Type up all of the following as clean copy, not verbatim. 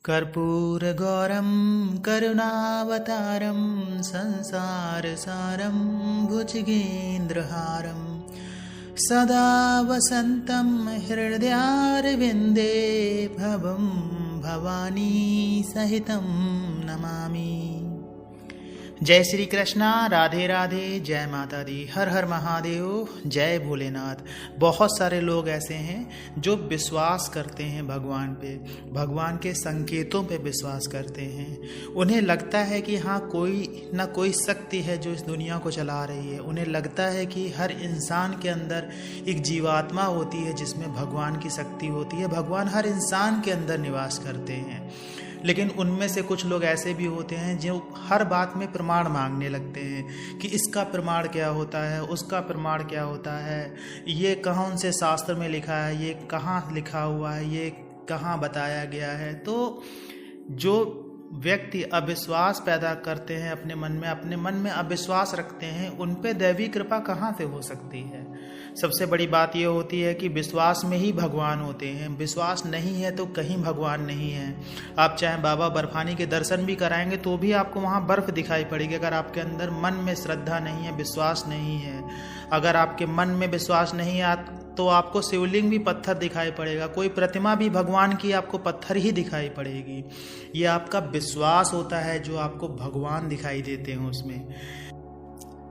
कर्पूरगौरं करुणावतारं संसारसारं भुजगेन्द्रहारं सदा वसन्तं हृदयारविन्दे भवं भवानी सहितं नमामि। जय श्री कृष्णा, राधे राधे, जय माता दी, हर हर महादेव, जय भोलेनाथ। बहुत सारे लोग ऐसे हैं जो विश्वास करते हैं भगवान पे, भगवान के संकेतों पे विश्वास करते हैं। उन्हें लगता है कि हाँ, कोई ना कोई शक्ति है जो इस दुनिया को चला रही है। उन्हें लगता है कि हर इंसान के अंदर एक जीवात्मा होती है जिसमें भगवान की शक्ति होती है। भगवान हर इंसान के अंदर निवास करते हैं। लेकिन उनमें से कुछ लोग ऐसे भी होते हैं जो हर बात में प्रमाण मांगने लगते हैं कि इसका प्रमाण क्या होता है, उसका प्रमाण क्या होता है, ये कौन से शास्त्र में लिखा है, ये कहाँ लिखा हुआ है, ये कहाँ बताया गया है। तो जो व्यक्ति अविश्वास पैदा करते हैं अपने मन में अविश्वास रखते हैं, उन पे दैवी कृपा कहाँ से हो सकती है। सबसे बड़ी बात यह होती है कि विश्वास में ही भगवान होते हैं। विश्वास नहीं है तो कहीं भगवान नहीं है। आप चाहे बाबा बर्फानी के दर्शन भी कराएंगे तो भी आपको वहाँ बर्फ दिखाई पड़ेगी। अगर आपके अंदर मन में श्रद्धा नहीं है, विश्वास नहीं है, अगर आपके मन में विश्वास नहीं है तो आपको शिवलिंग भी पत्थर दिखाई पड़ेगा, कोई प्रतिमा भी भगवान की आपको पत्थर ही दिखाई पड़ेगी। ये आपका विश्वास होता है जो आपको भगवान दिखाई देते हैं उसमें।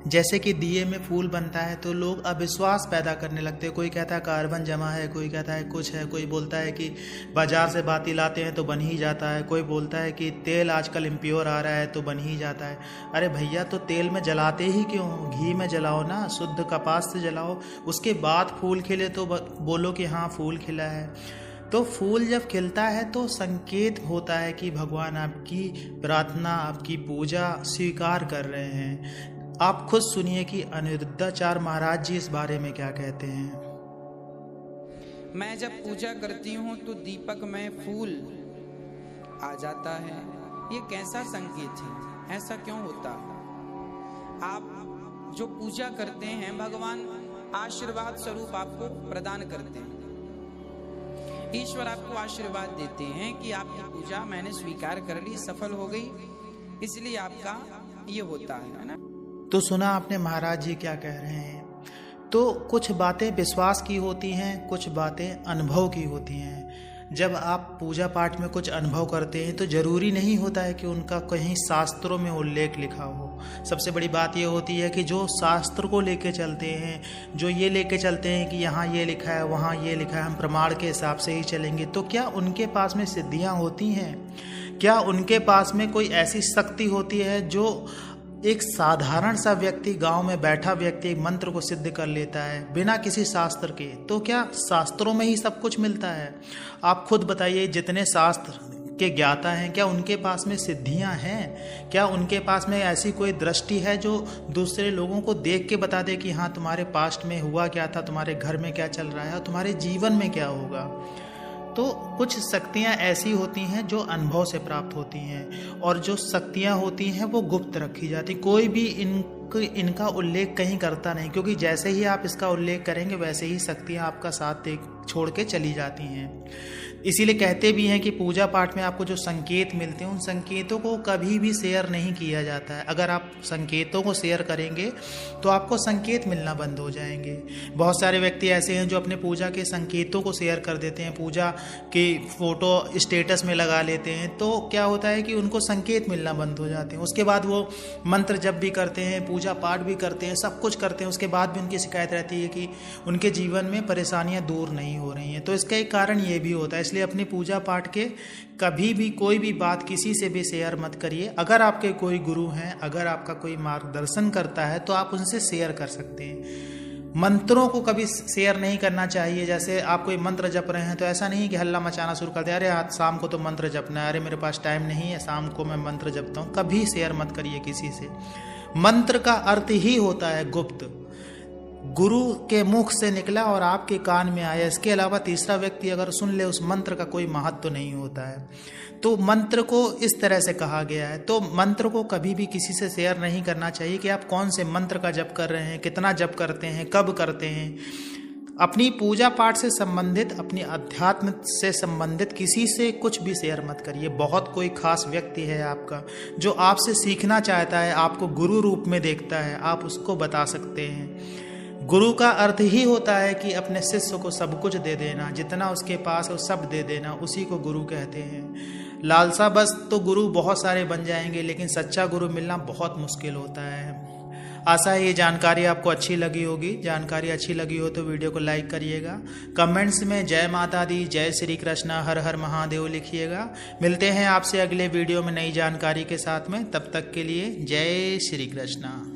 जैसे कि दिए में फूल बनता है तो लोग अविश्वास पैदा करने लगते हैं। कोई कहता है कार्बन जमा है, कोई कहता है कुछ है, कोई बोलता है कि बाजार से बाती लाते हैं तो बन ही जाता है, कोई बोलता है कि तेल आजकल इम्प्योर आ रहा है तो बन ही जाता है। अरे भैया, तो तेल में जलाते ही क्यों? घी में जलाओ ना, शुद्ध कपास से जलाओ, उसके बाद फूल खिले तो बोलो कि हाँ फूल खिला है। तो फूल जब खिलता है तो संकेत होता है कि भगवान आपकी प्रार्थना, आपकी पूजा स्वीकार कर रहे हैं। आप खुद सुनिए कि अनिरुद्धाचार्य महाराज जी इस बारे में क्या कहते हैं। मैं जब पूजा करती हूँ तो दीपक में फूल आ जाता है। ये कैसा संकेत है? ऐसा क्यों होता? आप जो पूजा करते हैं, भगवान आशीर्वाद स्वरूप आपको प्रदान करते हैं। ईश्वर आपको आशीर्वाद देते हैं कि आपकी पूजा मैंने स्वीकार कर ली, सफल हो गई, इसलिए आपका ये होता है ना। तो सुना आपने महाराज जी क्या कह रहे हैं। तो कुछ बातें विश्वास की होती हैं, कुछ बातें अनुभव की होती हैं। जब आप पूजा पाठ में कुछ अनुभव करते हैं तो जरूरी नहीं होता है कि उनका कहीं शास्त्रों में उल्लेख लिखा हो। सबसे बड़ी बात यह होती है कि जो शास्त्र को लेके चलते हैं, जो ये लेके चलते हैं कि यहाँ ये लिखा है, वहाँ ये लिखा है, हम प्रमाण के हिसाब से ही चलेंगे, तो क्या उनके पास में सिद्धियाँ होती हैं? क्या उनके पास में कोई ऐसी शक्ति होती है जो एक साधारण सा व्यक्ति, गांव में बैठा व्यक्ति एक मंत्र को सिद्ध कर लेता है बिना किसी शास्त्र के? तो क्या शास्त्रों में ही सब कुछ मिलता है? आप खुद बताइए, जितने शास्त्र के ज्ञाता हैं, क्या उनके पास में सिद्धियां हैं? क्या उनके पास में ऐसी कोई दृष्टि है जो दूसरे लोगों को देख के बता दे कि हाँ, तुम्हारे पास्ट में हुआ क्या था, तुम्हारे घर में क्या चल रहा है और तुम्हारे जीवन में क्या होगा? तो कुछ शक्तियाँ ऐसी होती हैं जो अनुभव से प्राप्त होती हैं, और जो शक्तियाँ होती हैं वो गुप्त रखी जाती। कोई भी इनका उल्लेख कहीं करता नहीं, क्योंकि जैसे ही आप इसका उल्लेख करेंगे वैसे ही शक्तियाँ आपका साथ छोड़ के चली जाती हैं। इसीलिए कहते भी हैं कि पूजा पाठ में आपको जो संकेत मिलते हैं, उन संकेतों को कभी भी शेयर नहीं किया जाता है। अगर आप संकेतों को शेयर करेंगे तो आपको संकेत मिलना बंद हो जाएंगे। बहुत सारे व्यक्ति ऐसे हैं जो अपने पूजा के संकेतों को शेयर कर देते हैं, पूजा की फोटो स्टेटस में लगा लेते हैं, तो क्या होता है कि उनको संकेत मिलना बंद हो जाते हैं। उसके बाद वो मंत्र जप भी करते हैं, पूजा पाठ भी करते हैं, सब कुछ करते हैं, उसके बाद भी उनकी शिकायत रहती है कि उनके जीवन में परेशानियां दूर नहीं हो रही हैं। तो इसका एक कारण ये भी होता है। इसलिए अपनी पूजा पाठ के कभी भी कोई भी बात किसी से भी शेयर मत करिए। अगर आपके कोई गुरु हैं, अगर आपका कोई मार्गदर्शन करता है तो आप उनसे शेयर कर सकते हैं। मंत्रों को कभी शेयर नहीं करना चाहिए। जैसे आप कोई मंत्र जप रहे हैं तो ऐसा नहीं कि हल्ला मचाना शुरू कर दे, अरे आज शाम को तो मंत्र जपना है, अरे मेरे पास टाइम नहीं है, शाम को मैं मंत्र जपता हूँ। कभी शेयर मत करिए किसी से। मंत्र का अर्थ ही होता है गुप्त, गुरु के मुख से निकला और आपके कान में आया। इसके अलावा तीसरा व्यक्ति अगर सुन ले, उस मंत्र का कोई महत्व नहीं होता है। तो मंत्र को इस तरह से कहा गया है। तो मंत्र को कभी भी किसी से शेयर नहीं करना चाहिए कि आप कौन से मंत्र का जप कर रहे हैं, कितना जप करते हैं, कब करते हैं। अपनी पूजा पाठ से संबंधित, अपनी अध्यात्म से संबंधित किसी से कुछ भी शेयर मत करिए। बहुत कोई खास व्यक्ति है आपका जो आपसे सीखना चाहता है, आपको गुरु रूप में देखता है, आप उसको बता सकते हैं। गुरु का अर्थ ही होता है कि अपने शिष्य को सब कुछ दे देना, जितना उसके पास है वो सब दे देना, उसी को गुरु कहते हैं। लालसा बस तो गुरु बहुत सारे बन जाएंगे, लेकिन सच्चा गुरु मिलना बहुत मुश्किल होता है। आशा है ये जानकारी आपको अच्छी लगी होगी। जानकारी अच्छी लगी हो तो वीडियो को लाइक करिएगा। कमेंट्स में जय माता दी, जय श्री कृष्णा, हर हर महादेव लिखिएगा। मिलते हैं आपसे अगले वीडियो में नई जानकारी के साथ में। तब तक के लिए जय श्री कृष्णा।